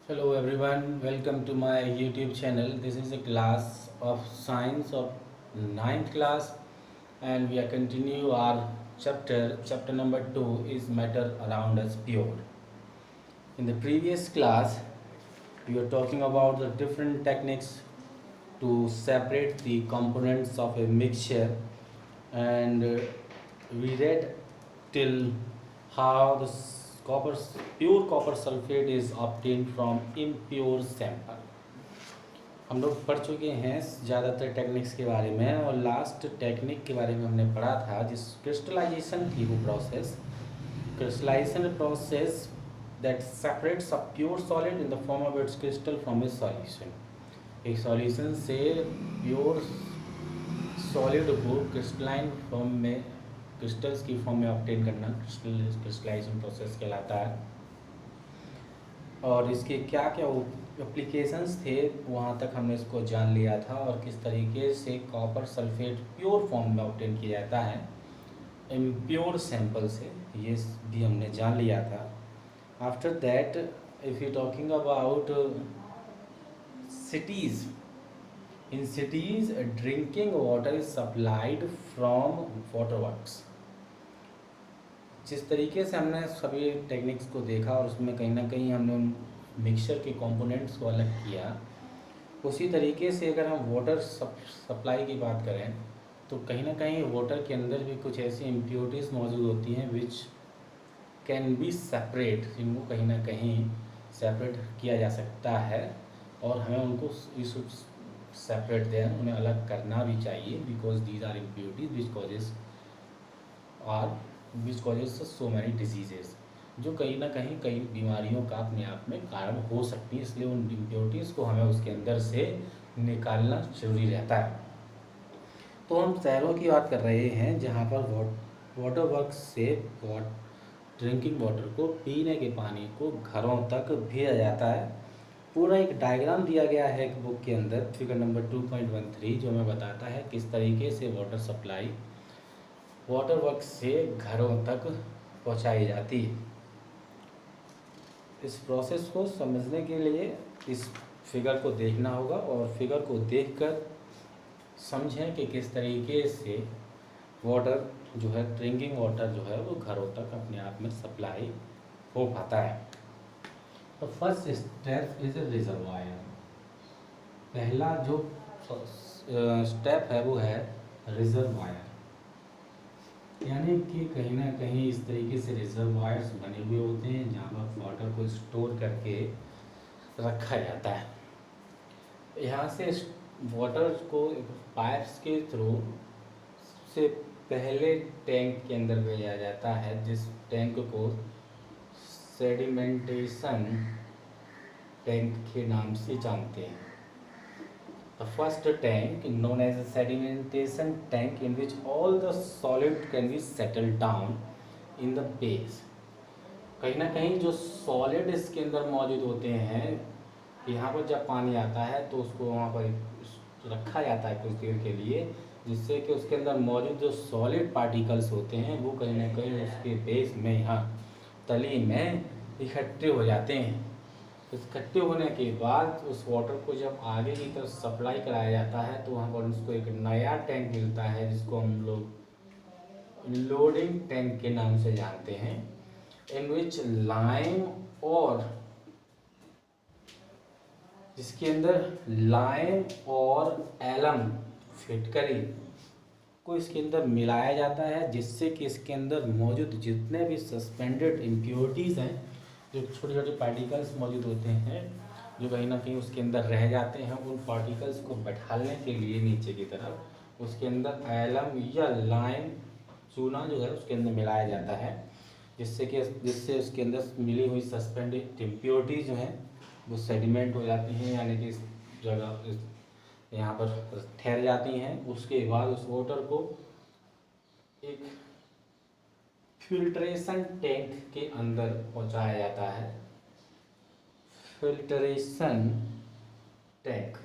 Hello everyone, welcome to my YouTube channel. This is a class of science of ninth class and we are continue our chapter number 2 is matter around us pure. In the previous class we were talking about the different techniques to separate the components of a mixture and we read till how the pure copper sulfate is obtained from impure sample. हम लोग पढ़ चुके हैं ज़्यादातर techniques के बारे में और लास्ट टेक्निक के बारे में हमने पढ़ा था जिस क्रिस्टलाइजेशन थी वो process that separates a pure solid in the form of its crystal from A solution. एक सॉल्यूशन से प्योर सॉलिड को क्रिस्टलाइन फॉर्म में क्रिस्टल्स की फॉर्म में ऑब्टेन करना क्रिस्टलाइजेशन प्रोसेस कहलाता है। और इसके क्या क्या एप्लीकेशंस थे वहाँ तक हमने इसको जान लिया था और किस तरीके से कॉपर सल्फेट प्योर फॉर्म में ऑब्टेन किया जाता है इम्प्योर सैंपल से, ये भी हमने जान लिया था। After that if you talking about cities, in cities drinking water is supplied from water works। जिस तरीके से हमने सभी टेक्निक्स को देखा और उसमें कहीं ना कहीं हमने उन मिक्सचर के कंपोनेंट्स को अलग किया, उसी तरीके से अगर हम वाटर सप्लाई की बात करें तो कहीं ना कहीं वाटर के अंदर भी कुछ ऐसी इम्प्योरिटीज़ मौजूद होती हैं विच कैन बी सेपरेट, जिनको कहीं ना कहीं सेपरेट किया जा सकता है और हमें उनको सेपरेट दें, उन्हें अलग करना भी चाहिए because these are impurities which causes so many diseases, जो कहीं ना कहीं कई बीमारियों का अपने आप में कारण हो सकती है। इसलिए उन इम्प्योरिटीज़ को हमें उसके अंदर से निकालना जरूरी रहता है। तो हम शहरों की बात कर रहे हैं जहाँ पर वाटर वर्क्स से ड्रिंकिंग वाटर को, पीने के पानी को घरों तक भेजा जाता है। पूरा एक डायग्राम दिया गया है एक बुक के अंदर, फिगर नंबर 2.13, जो हमें बताता है किस तरीके से वाटर सप्लाई वाटर वर्क्स से घरों तक पहुंचाई जाती है। इस प्रोसेस को समझने के लिए इस फिगर को देखना होगा और फिगर को देखकर समझें कि किस तरीके से वाटर जो है, ड्रिंकिंग वाटर जो है वो घरों तक अपने आप में सप्लाई हो पाता है। तो first step is a reservoir. पहला जो स्टेप है वो है रिजर्वायर, यानी कि कहीं ना कहीं इस तरीके से रिजर्वायर्स बने हुए होते हैं जहाँ पर वाटर को स्टोर करके रखा जाता है। यहाँ से वाटर को पाइप्स के थ्रू से पहले टैंक के अंदर भेजा जाता है, जिस टैंक को सेडिमेंटेशन टैंक के नाम से जानते हैं। The first tank known as a sedimentation tank in which all the solid can be settled down in the base। कहीं ना कहीं जो सॉलिड इसके अंदर मौजूद होते हैं, यहाँ पर जब पानी आता है तो उसको वहाँ पर रखा जाता है कुछ देर के लिए, जिससे कि उसके अंदर मौजूद जो सॉलिड पार्टिकल्स होते हैं वो कहीं ना कहीं उसके बेस में, यहाँ तली में इकट्ठे हो जाते हैं। इकट्ठे होने के बाद उस वाटर को जब आगे की तरफ सप्लाई कराया जाता है तो वहाँ पर उसको एक नया टैंक मिलता है जिसको हम लोग लोडिंग टैंक के नाम से जानते हैं, इन विच लाइम और जिसके अंदर लाइम और एलम फिटकरी को इसके अंदर मिलाया जाता है, जिससे कि इसके अंदर मौजूद जितने भी सस्पेंडेड इम्प्योरिटीज़ हैं, जो छोटे छोटे पार्टिकल्स मौजूद होते हैं जो कहीं ना कहीं उसके अंदर रह जाते हैं, उन पार्टिकल्स को बैठाने के लिए नीचे की तरफ उसके अंदर एलम या लाइम चूना जो है उसके अंदर मिलाया जाता है, जिससे उसके अंदर मिली हुई सस्पेंडेड इम्प्योरिटीज़ जो हैं वो सेडिमेंट हो जाती हैं, यानी कि इस जगह यहाँ पर ठहर जाती हैं। उसके बाद उस वाटर को एक फिल्ट्रेशन टैंक के अंदर पहुंचाया जाता है। Filtration tank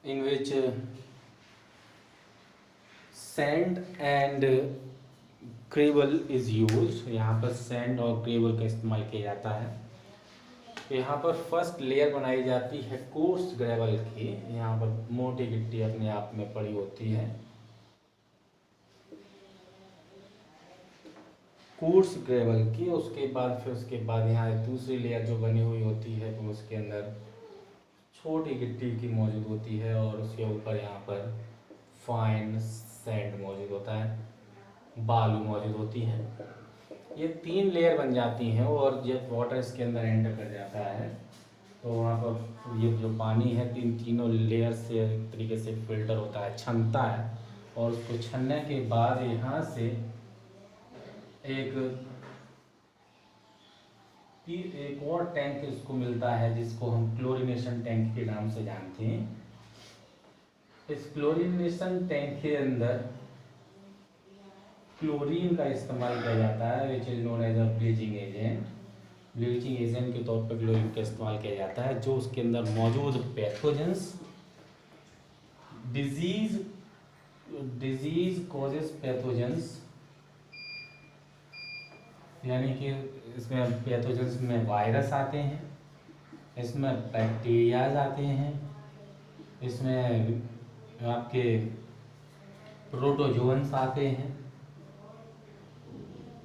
in which sand and gravel is use, यहाँ पर सैंड और ग्रेवल का इस्तेमाल किया जाता है। यहाँ पर फर्स्ट लेयर बनाई जाती है कोर्स ग्रेवल की, यहाँ पर मोटी गिट्टी अपने आप में पड़ी होती है, कोर्स ग्रेवल की। उसके बाद यहाँ दूसरी लेयर जो बनी हुई होती है तो उसके अंदर छोटी गिट्टी की मौजूद होती है और उसके ऊपर यहाँ पर फाइन सैंड मौजूद होता है, बालू मौजूद होती है। ये 3 लेयर बन जाती हैं और जब वाटर इसके अंदर एंटर कर जाता है तो वहाँ पर ये जो पानी है तीनों लेयर से एक तरीके से फिल्टर होता है, छनता है, और उसको छनने के बाद यहाँ से एक और टैंक इसको मिलता है जिसको हम क्लोरीनेशन टैंक के नाम से जानते हैं। इस क्लोरीनेशन टैंक के अंदर क्लोरीन का इस्तेमाल किया जाता है, which is known as a bleaching agent. Bleaching agent के तौर पर क्लोरीन का इस्तेमाल किया जाता है, जो उसके अंदर मौजूद पैथोजेंस, डिजीज कॉजेस पैथोजेंस, यानी कि इसमें पैथोजेंस में वायरस आते हैं, इसमें बैक्टीरियाज आते हैं, इसमें आपके प्रोटोजोन्स आते हैं।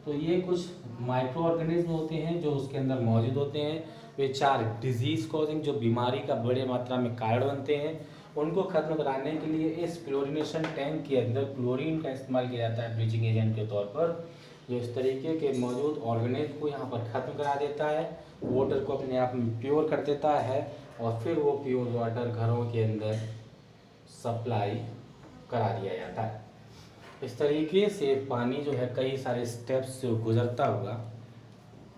तो ये कुछ माइक्रो ऑर्गेनिज्म होते हैं जो उसके अंदर मौजूद होते हैं, वे 4 डिजीज कॉजिंग जो बीमारी का बड़े मात्रा में कारण बनते हैं, उनको खत्म कराने के लिए इस क्लोरीनेशन टैंक के अंदर क्लोरीन का इस्तेमाल किया जाता है ब्लीचिंग एजेंट के तौर पर, जो इस तरीके के मौजूद ऑर्गेनिज्म को यहाँ पर ख़त्म करा देता है, वाटर को अपने आप में प्योर कर देता है और फिर वो प्योर वाटर घरों के अंदर सप्लाई करा दिया जाता है। इस तरीके से पानी जो है कई सारे स्टेप्स से गुजरता हुआ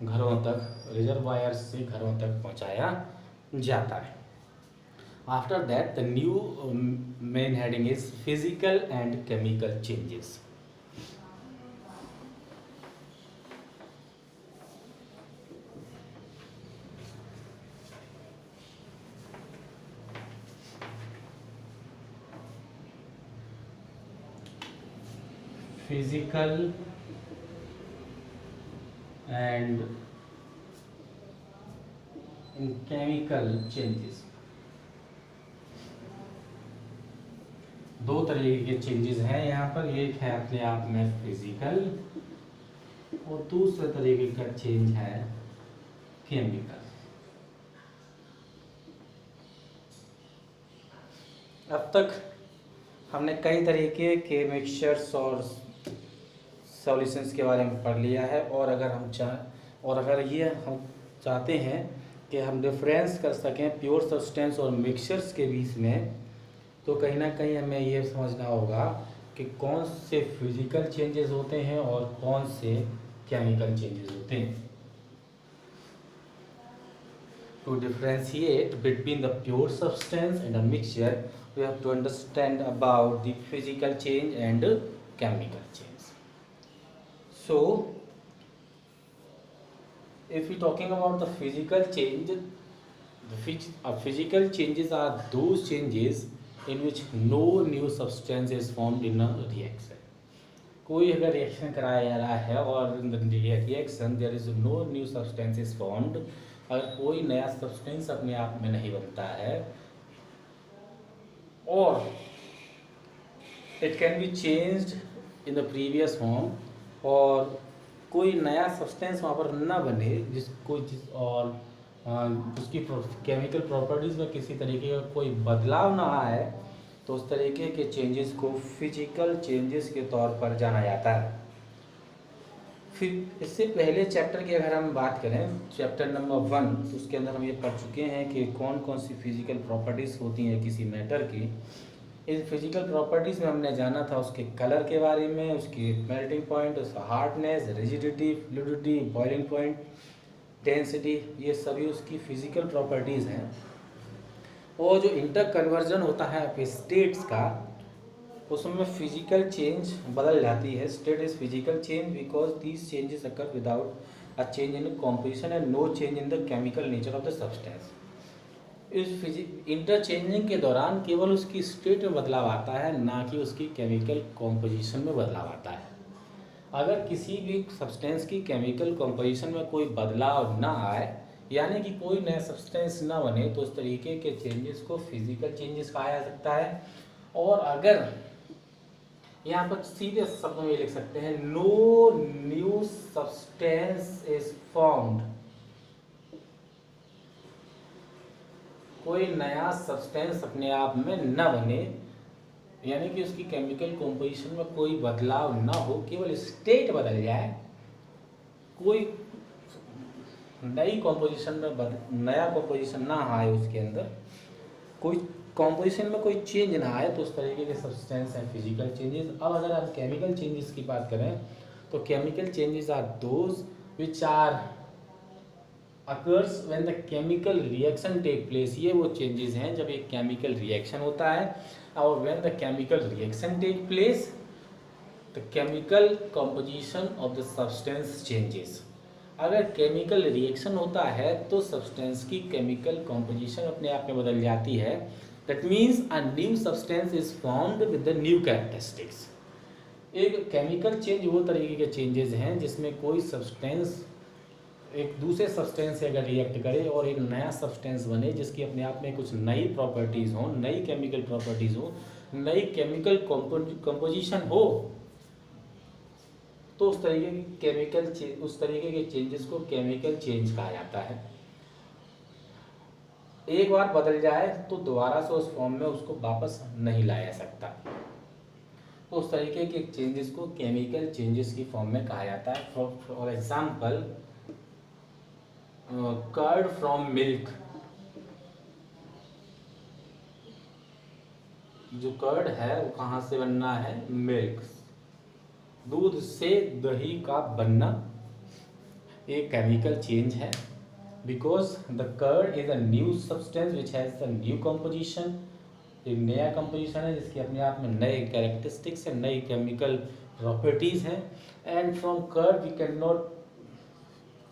घरों तक, रिजर्वायर से घरों तक पहुँचाया जाता है। After that the new main heading is physical and chemical changes. Physical and chemical changes, 2 तरीके के चेंजेस हैं यहाँ पर, एक है अपने आप में फिजिकल और दूसरे तरीके का चेंज है केमिकल। अब तक हमने कई तरीके के मिक्सचर्स और सॉल्यूशंस के बारे में पढ़ लिया है, और अगर ये हम चाहते हैं कि हम डिफरेंस कर सकें प्योर सब्सटेंस और मिक्सचर्स के बीच में, तो कहीं ना कहीं हमें ये समझना होगा कि कौन से फिजिकल चेंजेस होते हैं और कौन से केमिकल चेंजेस होते हैं। To differentiate between the pure substance and a mixture, we have to understand about the physical change and chemical change. So, if we talking about the physical change, physical changes are those changes in which no new substance is formed in a reaction. कोई अगर reaction कराया जा रहा है और in the reaction there is no new substance is formed, अगर कोई नया सब्सटेंस अपने आप में नहीं बनता है और it can be changed in the previous form, और कोई नया सब्सटेंस वहाँ पर ना बने और उसकी केमिकल प्रॉपर्टीज़ में किसी तरीके का कोई बदलाव ना आए, तो उस तरीके के चेंजेस को फिजिकल चेंजेस के तौर पर जाना जाता है। फिर इससे पहले चैप्टर की अगर हम बात करें, चैप्टर नंबर 1, तो उसके अंदर हम ये पढ़ चुके हैं कि कौन कौन सी फिजिकल प्रॉपर्टीज़ होती हैं किसी मैटर की। इस फिजिकल प्रॉपर्टीज़ में हमने जाना था उसके कलर के बारे में, उसकी मेल्टिंग पॉइंट, उसका hardness, rigidity, fluidity, boiling point, density, ये सभी उसकी फिजिकल प्रॉपर्टीज़ हैं। और जो इंटर कन्वर्जन होता है स्टेट्स का, उसमें फिजिकल चेंज बदल जाती है। State is physical change because these changes occur without a change in composition and no change in the chemical nature of the substance. इस इंटरचेंजिंग के दौरान केवल उसकी स्टेट में बदलाव आता है, ना कि उसकी केमिकल कॉम्पोजिशन में बदलाव आता है। अगर किसी भी सब्सटेंस की केमिकल कंपोजिशन में कोई बदलाव ना आए, यानी कि कोई नया सब्सटेंस ना बने, तो उस तरीके के चेंजेस को फिजिकल चेंजेस कहा जा सकता है। और अगर यहाँ पर सीधे शब्दों में लिख सकते हैं, no new substance is formed, कोई नया सब्सटेंस अपने आप में न बने, यानी कि उसकी केमिकल कंपोजिशन में कोई बदलाव ना हो, केवल स्टेट बदल जाए, कोई नई कंपोजिशन में नया कंपोजिशन ना आए, उसके अंदर कोई कंपोजिशन में कोई चेंज ना आए, तो उस तरीके के सब्सटेंस हैं फिजिकल चेंजेस। अब अगर हम केमिकल चेंजेस की बात करें, तो chemical changes are those which are occurs when the chemical reaction take place. ये वो चेंजेस हैं जब एक केमिकल रिएक्शन होता है, और when the chemical reaction take place the chemical composition of the substance changes. अगर केमिकल रिएक्शन होता है तो सब्सटेंस की केमिकल कंपोजिशन अपने आप में बदल जाती है। That means a new substance is formed with the new characteristics. एक केमिकल चेंज वो तरीके के चेंजेस हैं जिसमें कोई सब्सटेंस एक दूसरे सब्सटेंस से अगर रिएक्ट करे और एक नया सब्सटेंस बने जिसकी अपने आप में कुछ नई प्रॉपर्टीज़ हो, नई केमिकल प्रॉपर्टीज़ हो, नई केमिकल कंपोजिशन हो, तो उस तरीके के चेंजेस को केमिकल चेंज कहा जाता है। एक बार बदल जाए तो दोबारा से उस फॉर्म में उसको वापस नहीं लाया जा सकता, तो उस तरीके के चेंजेस को केमिकल चेंजेस की फॉर्म में कहा जाता है। For example, curd from milk, जो कर्ड है वो कहाँ से बनना है, मिल्क, दूध से दही का बनना एक केमिकल चेंज है, because the curd is a new substance which has the new composition. एक नया कंपोजिशन है जिसकी अपने आप में नए कैरेक्टरिस्टिक्स है, नई केमिकल प्रॉपर्टीज हैं। And from curd we can not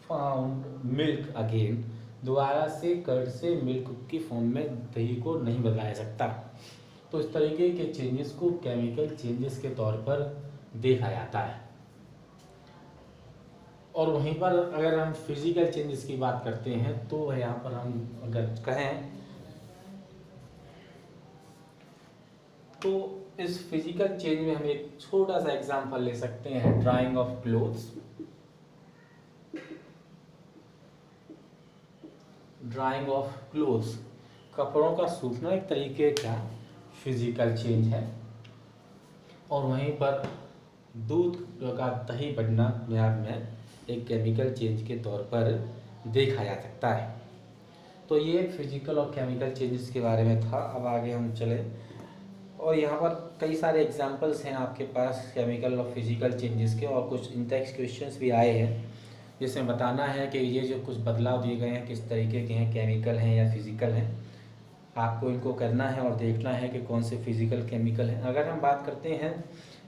found milk again, दोबारा से कर्ड से मिल्क की फॉर्म में दही को नहीं बदलाया सकता। तो इस तरीके के चेंजेस को केमिकल चेंजेस के तौर पर देखा जाता है। और वहीं पर अगर हम फिजिकल चेंजेस की बात करते हैं तो यहाँ पर हम अगर कहें तो इस फिजिकल चेंज में हम एक छोटा सा एग्जांपल ले सकते हैं, drying of clothes. Drying of clothes, कपड़ों का सूखना एक तरीके का फिजिकल चेंज है। और वहीं पर दूध का दही बनना में एक केमिकल चेंज के तौर पर देखा जा सकता है। तो ये फिजिकल और केमिकल चेंजेस के बारे में था। अब आगे हम चले, और यहाँ पर कई सारे एग्जांपल्स हैं आपके पास केमिकल और फिजिकल चेंजेस के, और कुछ इंटेक्स क्वेश्चंस भी आए हैं जिसमें बताना है कि ये जो कुछ बदलाव दिए गए हैं किस तरीके के हैं, केमिकल हैं या फिजिकल हैं। आपको इनको करना है और देखना है कि कौन से फिजिकल केमिकल हैं। अगर हम बात करते हैं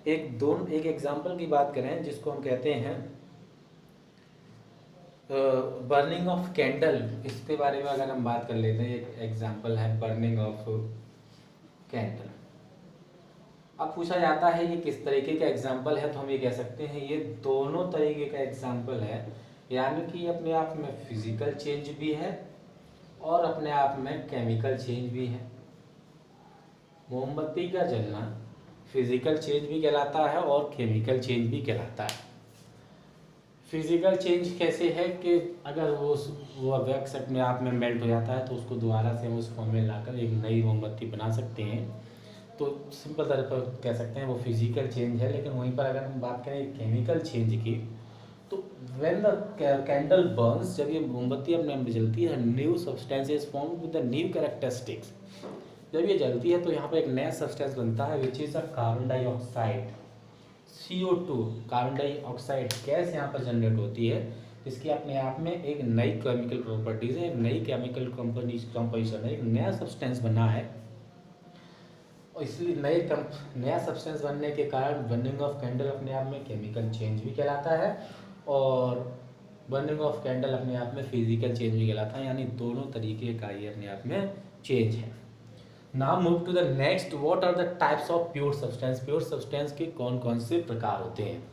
एक एग्जांपल की बात करें जिसको हम कहते हैं बर्निंग ऑफ कैंडल, इसके बारे में अगर हम बात कर लेते हैं, एक एग्जांपल है बर्निंग ऑफ कैंडल। अब पूछा जाता है ये किस तरीके का एग्जांपल है, तो हम ये कह सकते हैं ये दोनों तरीके का एग्जांपल है, यानी कि अपने आप में फिजिकल चेंज भी है और अपने आप में केमिकल चेंज भी है। मोमबत्ती का जलना फिजिकल चेंज भी कहलाता है और केमिकल चेंज भी कहलाता है। फिजिकल चेंज कैसे है कि अगर वो वैक्स अपने आप में मेल्ट हो जाता है तो उसको दोबारा से हम उस फॉर्म में लाकर एक नई मोमबत्ती बना सकते हैं, तो सिंपल तरह पर कह सकते हैं वो फिजिकल चेंज है। लेकिन वहीं पर अगर हम बात करें केमिकल चेंज की, तो व्हेन द कैंडल बर्न्स, जब ये मोमबत्ती अपने आप में जलती है, new substance is formed with the new characteristics. जब ये जलती है तो यहाँ पर एक नया सब्सटेंस बनता है which is a carbon dioxide, CO2। Carbon dioxide gas यहाँ पर जनरेट होती है जिसकी अपने आप में एक नई केमिकल प्रॉपर्टीज है, एक नई केमिकल कंपोजिशन है, एक नया सब्सटेंस बना है। और इसलिए नया सब्सटेंस बनने के कारण बर्निंग ऑफ कैंडल अपने आप में केमिकल चेंज भी कहलाता है और बर्निंग ऑफ कैंडल अपने आप में फिजिकल चेंज भी कहलाता है, यानी दोनों तरीके का ये अपने आप में चेंज है। Now move to the next, what are the types of pure substance. Pure substance के कौन कौन से प्रकार होते हैं।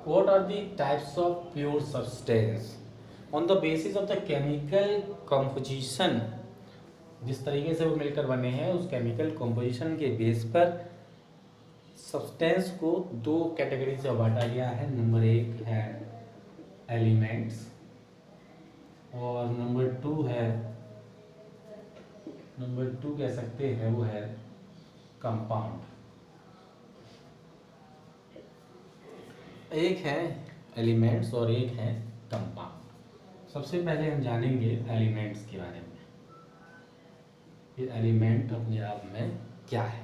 What are the types of pure substance? On the basis of the chemical composition, जिस तरीके से वो मिलकर बने हैं उस केमिकल कंपोजिशन के बेस पर सब्सटेंस को दो कैटेगरी से बांटा गया है। नंबर एक है एलिमेंट्स और नंबर टू कह सकते हैं वो है कंपाउंड। एक है एलिमेंट्स और एक है कंपाउंड। सबसे पहले हम जानेंगे एलिमेंट्स के बारे में। ये एलिमेंट अपने आप में क्या है।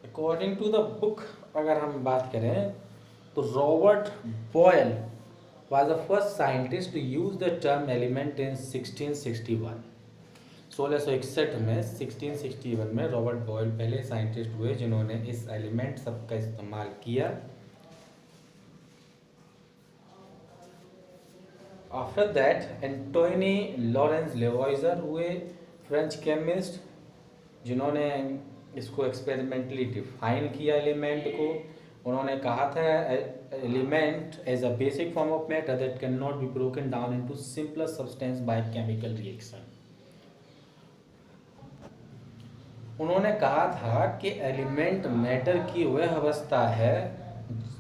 अकॉर्डिंग टू द बुक अगर हम बात करें तो Robert Boyle was the first scientist to use the term element in 1661। 1661 में 1661 में रॉबर्ट बॉयल पहले साइंटिस्ट हुए जिन्होंने इस एलिमेंट शब्द का इस्तेमाल किया। आफ्टर दैट एंटोनी लॉरेंस लेवॉइजर हुए फ्रेंच केमिस्ट जिन्होंने इसको एक्सपेरिमेंटली डिफाइन किया एलिमेंट को। उन्होंने कहा था element as a basic form of matter that can not be broken down into simpler substance by chemical reaction. उन्होंने कहा था कि एलिमेंट मैटर की वह अवस्था है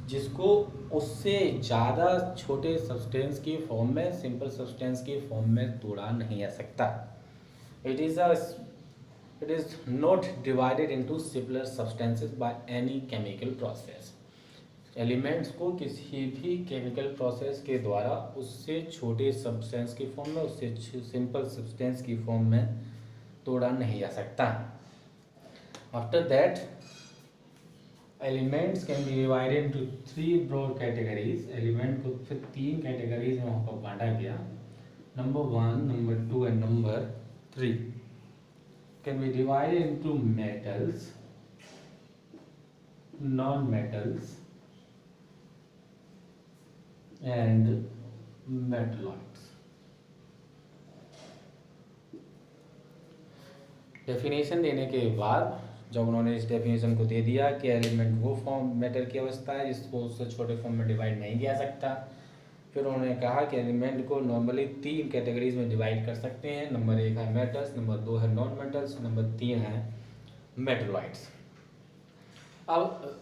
जिसको उससे ज़्यादा छोटे सब्सटेंस की फॉर्म में सिंपल सब्सटेंस की फॉर्म में तोड़ा नहीं जा सकता। It is not divided into simpler substances by any chemical process। Elements को किसी भी केमिकल प्रोसेस के द्वारा उससे छोटे सब्सटेंस की फॉर्म में उससे सिंपल सब्सटेंस की फॉर्म में तोड़ा नहीं जा सकता। After that elements can be divided into 3 broad categories. Element को फिर 3 कैटेगरीज में वहाँ पर बांटा गया। Number 1, number 2 and number 3 can be divided into metals, non-metals and metalloids। Definition देने के बाद जब उन्होंने इस डेफिनेशन को दे दिया कि एलिमेंट वो फॉर्म मैटर की अवस्था है जिसको उससे छोटे फॉर्म में डिवाइड नहीं किया सकता, फिर उन्होंने कहा कि एलिमेंट को नॉर्मली 3 कैटेगरीज में डिवाइड कर सकते हैं। नंबर 1 है मेटल्स, नंबर 2 है नॉन मेटल्स, नंबर 3 है मेटलॉइड्स। अब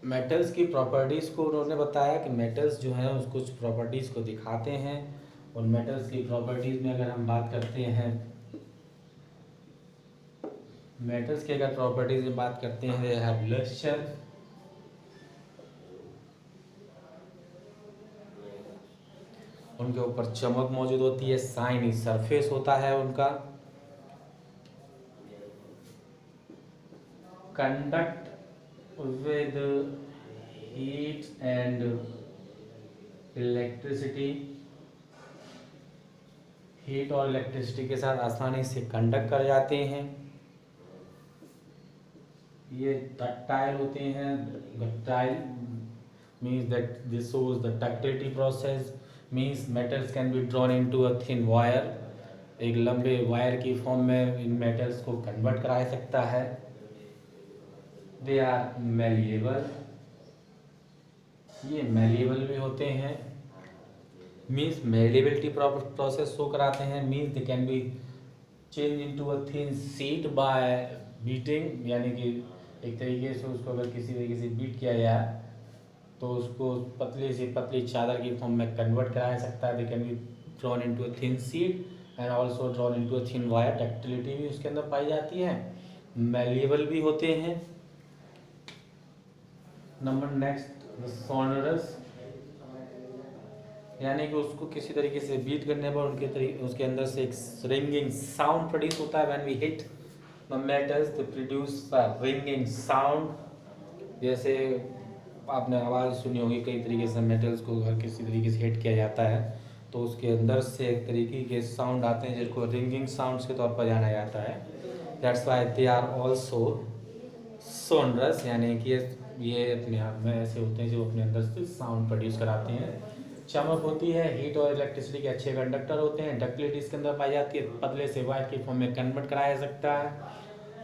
मेटल्स की प्रॉपर्टीज़ को उन्होंने बताया कि मेटल्स जो है उसको कुछ प्रॉपर्टीज़ को दिखाते हैं और मेटल्स की प्रॉपर्टीज़ में अगर हम बात करते हैं मेटल्स की अगर प्रॉपर्टीज़ में बात करते हैं दे हैव लस्टर, उनके ऊपर चमक मौजूद होती है, शाइनी सरफेस होता है उनका, conduct with heat and electricity, heat और इलेक्ट्रिसिटी के साथ आसानी से कंडक्ट कर जाते हैं। ये डक्टाइल होते हैं। Ductile means that this shows the ductility process, means metals can be drawn into a thin wire. एक लंबे वायर की फॉर्म में इन मेटल्स को कन्वर्ट करा सकता है। दे आर मैलिएबल, ये मैलिएबल भी होते हैं, मीन्स मैलिएबिलिटी प्रोसेस शो कराते हैं। Means they can be change into a thin sheet bye beating, यानी कि एक तरीके से उसको अगर किसी तरीके से बीट किया जाए तो उसको पतली से पतली चादर की फॉर्म में कन्वर्ट कराया सकता है। They can be drawn into a thin sheet and also drawn into a thin wire. Ductility भी उसके अंदर पाई जाती है, मैलिएबल भी होते हैं। नंबर नेक्स्ट सोनरस, यानी कि उसको किसी तरीके से बीट करने पर उसके अंदर से एक रिंगिंग साउंड प्रोड्यूस होता है। When we hit the metals they produce a ringing sound. जैसे आपने आवाज़ सुनी होगी कई तरीके से मेटल्स को अगर किसी तरीके से हिट किया जाता है तो उसके अंदर से एक तरीके के साउंड आते हैं जिसको रिंगिंग साउंड्स के तौर पर जाना जाता है। That's why they are also sonorous, यानी कि ये अपने आप में ऐसे होते हैं जो अपने अंदर से साउंड प्रोड्यूस कराते हैं। चमक होती है, हीट और इलेक्ट्रिसिटी के अच्छे कंडक्टर होते हैं। डक्टिलिटी इसके अंदर पाई जाती है, पतले से वायर की फॉर्म में कन्वर्ट कराया जा सकता है।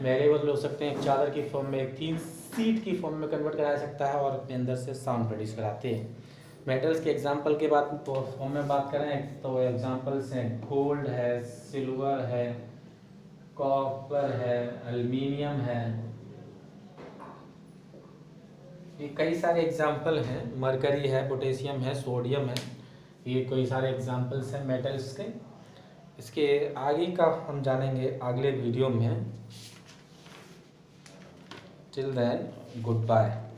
मैलिएबल हो सकते हैं एक चादर की फॉर्म में एक थिन सीट की फॉर्म में कन्वर्ट करा सकता है और अपने अंदर से साउंड प्रोड्यूस कराते हैं। मेटल्स के एग्जांपल के बाद तो फॉर्म में बात करें तो एग्जांपल्स हैं गोल्ड है, सिल्वर है, कॉपर है, एल्युमिनियम है, ये कई सारे एग्जांपल हैं। मरकरी है, पोटेशियम है, सोडियम है, ये कई सारे एग्जांपल्स हैं मेटल्स के। इसके आगे का हम जानेंगे अगले वीडियो में। Till then good bye.